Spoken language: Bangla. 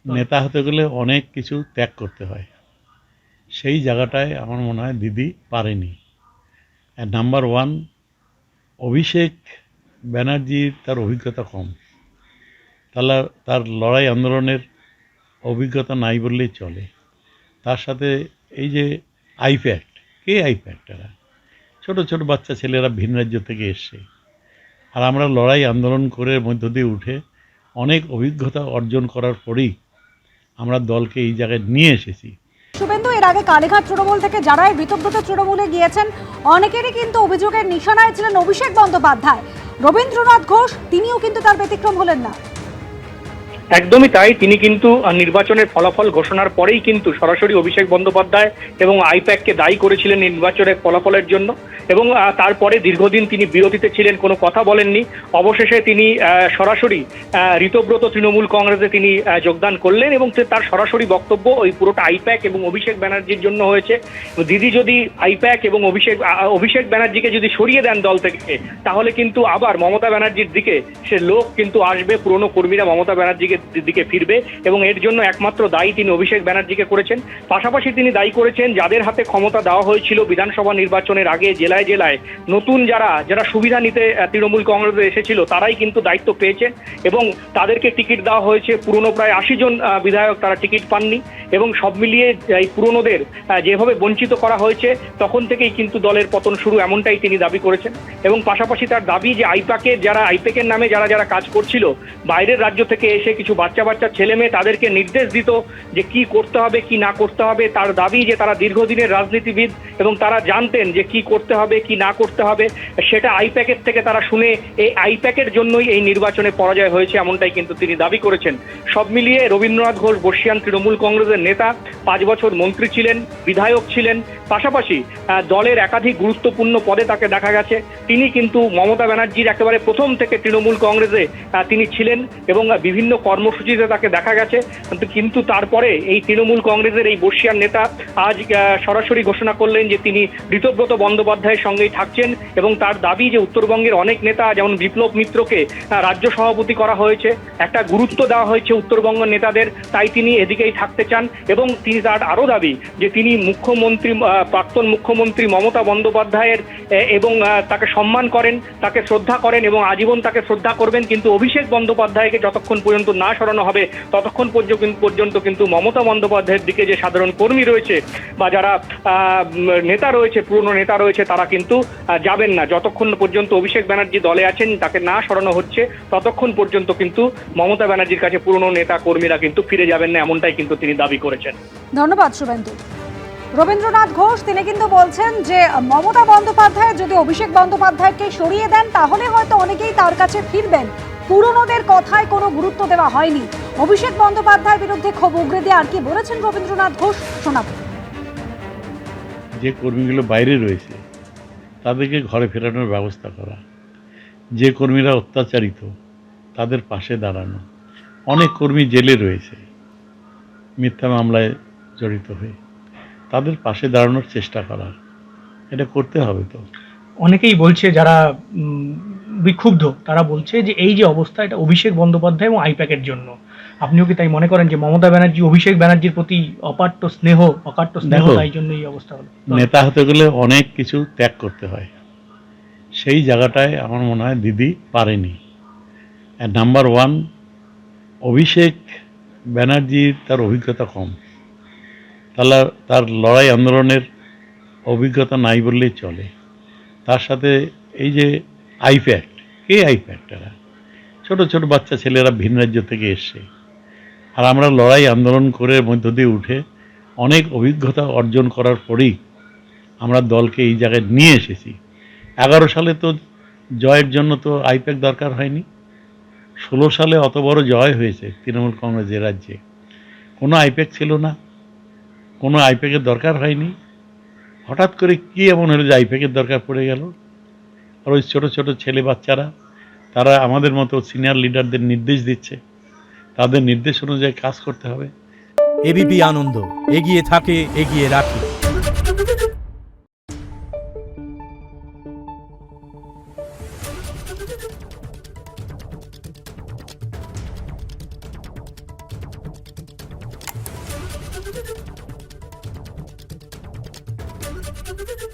নেতা হতে গেলে অনেক কিছু ত্যাগ করতে হয়, সেই জায়গাটায় আমার মনে হয় দিদি পারেনি। নাম্বার ওয়ান, অভিষেক ব্যানার্জির তার অভিজ্ঞতা কম, তাহলে তার লড়াই আন্দোলনের অভিজ্ঞতা নাই বললেই চলে। তার সাথে এই যে আইপ্যাক্ট, কে আইপ্যাক্ট? এরা ছোটো ছোটো বাচ্চা ছেলেরা ভিন রাজ্য থেকে এসছে, আর আমরা লড়াই আন্দোলন করে মধ্য দিয়ে উঠে অনেক অভিজ্ঞতা অর্জন করার পরেই আমরা দলকে এই জায়গায় নিয়ে এসেছি। শুভেন্দু, এর আগে কালীঘাট তৃণমূল থেকে যারা এই বিতব্রত তৃণমূলে গিয়েছেন অনেকেরই কিন্তু অভিযোগের নিশানায় ছিলেন অভিষেক বন্দ্যোপাধ্যায়। রবীন্দ্রনাথ ঘোষ তিনিও কিন্তু তার ব্যতিক্রম হলেন না। একদমই তাই, তিনি কিন্তু নির্বাচনের ফলাফল ঘোষণার পরেই কিন্তু সরাসরি অভিষেক বন্দ্যোপাধ্যায় এবং আইপ্যাককে দায়ী করেছিলেন নির্বাচনের ফলাফলের জন্য, এবং তারপরে দীর্ঘদিন তিনি বিরতিতে ছিলেন, কোনো কথা বলেননি। অবশেষে তিনি সরাসরি ঋতব্রত তৃণমূল কংগ্রেসে তিনি যোগদান করলেন, এবং তার সরাসরি বক্তব্য ওই পুরোটা আইপ্যাক এবং অভিষেক ব্যানার্জির জন্য হয়েছে। দিদি যদি আইপ্যাক এবং অভিষেক ব্যানার্জিকে যদি সরিয়ে দেন দল থেকে, তাহলে কিন্তু আবার মমতা ব্যানার্জির দিকে সে লোক কিন্তু আসবে, পুরনো কর্মীরা মমতা ব্যানার্জিকে দিকে ফিরবে, এবং এর জন্য একমাত্র দায়ী তিনি অভিষেক ব্যানার্জিকে করেছেন। পাশাপাশি তিনি দায়ী করেছেন যাদের হাতে ক্ষমতা দেওয়া হয়েছিল বিধানসভা নির্বাচনের আগে জেলায় জেলায়, নতুন যারা সুবিধা নিতে তৃণমূল কংগ্রেসে এসেছিল তারাই কিন্তু দায়িত্ব পেয়েছেন, এবং তাদেরকে টিকিট দেওয়া হয়েছে। পুরনো প্রায় 80 জন বিধায়ক তারা টিকিট পাননি, এবং সব মিলিয়ে এই পুরনোদের যেভাবে বঞ্চিত করা হয়েছে তখন থেকেই কিন্তু দলের পতন শুরু, এমনটাই তিনি দাবি করেছেন। এবং পাশাপাশি তার দাবি যে আইপ্যাকের নামে যারা কাজ করছিল, বাইরের রাজ্য থেকে এসে কিছু বাচ্চা ছেলে মেয়ে তাদেরকে নির্দেশ দিত যে কি করতে হবে কি না করতে হবে। তার দাবি যে তারা দীর্ঘদিনের রাজনীতিবিদ এবং তারা জানতেন যে কি করতে হবে কি না করতে হবে, সেটা আইপ্যাকের থেকে তারা শুনে এই আইপ্যাকের জন্যই এই নির্বাচনে পরাজয় হয়েছে, এমনটাই কিন্তু তিনি দাবি করেছেন। সব মিলিয়ে রবীন্দ্রনাথ ঘোষ বর্ষিয়ান তৃণমূল কংগ্রেসের নেতা, 5 বছর মন্ত্রী ছিলেন, বিধায়ক ছিলেন, পাশাপাশি দলের একাধিক গুরুত্বপূর্ণ পদে তাকে দেখা গেছে। তিনি কিন্তু মমতা ব্যানার্জির একেবারে প্রথম থেকে তৃণমূল কংগ্রেসে তিনি ছিলেন, এবং বিভিন্ন কর্মসূচিতে তাকে দেখা গেছে। কিন্তু তারপরে এই তৃণমূল কংগ্রেসের এই বর্ষিয়ান নেতা আজ সরাসরি ঘোষণা করলেন যে তিনি ঋতব্রত বন্দ্যোপাধ্যায়ের সঙ্গেই থাকছেন, এবং তার দাবি যে উত্তরবঙ্গের অনেক নেতা যেমন বিপ্লব মিত্রকে রাজ্য সভাপতি করা হয়েছে, একটা গুরুত্ব দেওয়া হয়েছে উত্তরবঙ্গ নেতাদের, তাই তিনি এদিকেই থাকতে চান। এবং তিনি তার আরও দাবি যে তিনি প্রাক্তন মুখ্যমন্ত্রী মমতা বন্দ্যোপাধ্যায়ের এবং তাকে সম্মান করেন, তাকে শ্রদ্ধা করেন, এবং আজীবন তাকে শ্রদ্ধা করবেন। কিন্তু অভিষেক বন্দ্যোপাধ্যায়কে যতক্ষণ পর্যন্ত না সরানো হবে ততক্ষণ পর্যন্ত কিন্তু মমতা বন্দ্যোপাধ্যায়ের দিকে যে সাধারণ কর্মী রয়েছে বা যারা নেতা রয়েছে, পুরনো নেতা রয়েছে, তারা কিন্তু যাবেন না। যতক্ষণ পর্যন্ত অভিষেক ব্যানার্জি দলে আছেন, তাকে না সরানো হচ্ছে, ততক্ষণ পর্যন্ত কিন্তু মমতা ব্যানার্জির কাছে পুরনো নেতা কর্মীরা কিন্তু ফিরে যাবেন না, এমনটাই কিন্তু তিনি দাবি করেছেন। ধন্যবাদ শুভেন্দু। রবীন্দ্রনাথ ঘোষ তিনি কিন্তু বলছেন যে মমতা বন্দ্যোপাধ্যায় যদি অভিষেক বন্দ্যোপাধ্যায়কে সরিয়ে দেন তাহলে হয়তো অনেকেই তার কাছে ফিরবেন। পুরনোদের কথায় কোনো গুরুত্ব দেওয়া হয়নি। অভিষেক বন্দ্যোপাধ্যায়ের বিরুদ্ধে ক্ষোভ উগরে দিয়ে আর কি বলেছেন রবীন্দ্রনাথ ঘোষ, শোনাব। যে কর্মীগুলো বাইরে রয়েছে তাদেরকে ঘরে ফেরানোর ব্যবস্থা করা, যে কর্মীরা অত্যাচারিত তাদের পাশে দাঁড়ানো, অনেক কর্মী জেলে রয়েছে মিথ্যা মামলায় জড়িত হয়ে, তাদের পাশে দাঁড়ানোর চেষ্টা করা, এটা করতে হবে। তো অনেকেই বলছে, যারা বিক্ষুব্ধ তারা বলছে যে এই যে অবস্থা, এটা অভিষেক বন্দ্যোপাধ্যায় এবং আইপ্যাকের জন্য। আপনিও কি তাই মনে করেন যে মমতা ব্যানার্জি অভিষেক ব্যানার্জির প্রতি অকাট্য স্নেহ, তাই জন্য এই অবস্থা হলো? নেতা হতে গেলে অনেক কিছু ত্যাগ করতে হয়, সেই জায়গাটায় আমার মনে হয় দিদি পারেনি। নাম্বার ওয়ান, অভিষেক ব্যানার্জির তার অভিজ্ঞতা কম, তাহলে তার লড়াই আন্দোলনের অভিজ্ঞতা নাই বললেই চলে। তার সাথে এই যে আইপ্যাক্ট, কে আইপ্যাক্ট? এরা ছোটো ছোটো বাচ্চা ছেলেরা ভিন রাজ্য থেকে এসছে, আর আমরা লড়াই আন্দোলন করে মধ্য দিয়ে উঠে অনেক অভিজ্ঞতা অর্জন করার পরেই আমরা দলকে এই জায়গায় নিয়ে এসেছি। 11 সালে তো জয়ের জন্য তো আইপ্যাক দরকার হয়নি, 16 সালে অত বড় জয় হয়েছে তৃণমূল কংগ্রেসের রাজ্যে, কোনো আইপ্যাক ছিল না, কোনো আইপ্যাকের দরকার হয়নি। হঠাৎ করে কী এমন হলো যে আইপ্যাকের দরকার পড়ে গেল? আর ওই ছোটো ছোটো ছেলে বাচ্চারা তারা আমাদের মতো সিনিয়র লিডারদের নির্দেশ দিচ্ছে, তাদের নির্দেশ অনুযায়ী কাজ করতে হবে। এবিপি আনন্দ, এগিয়ে থাকে, এগিয়ে রাখে। দেখুন।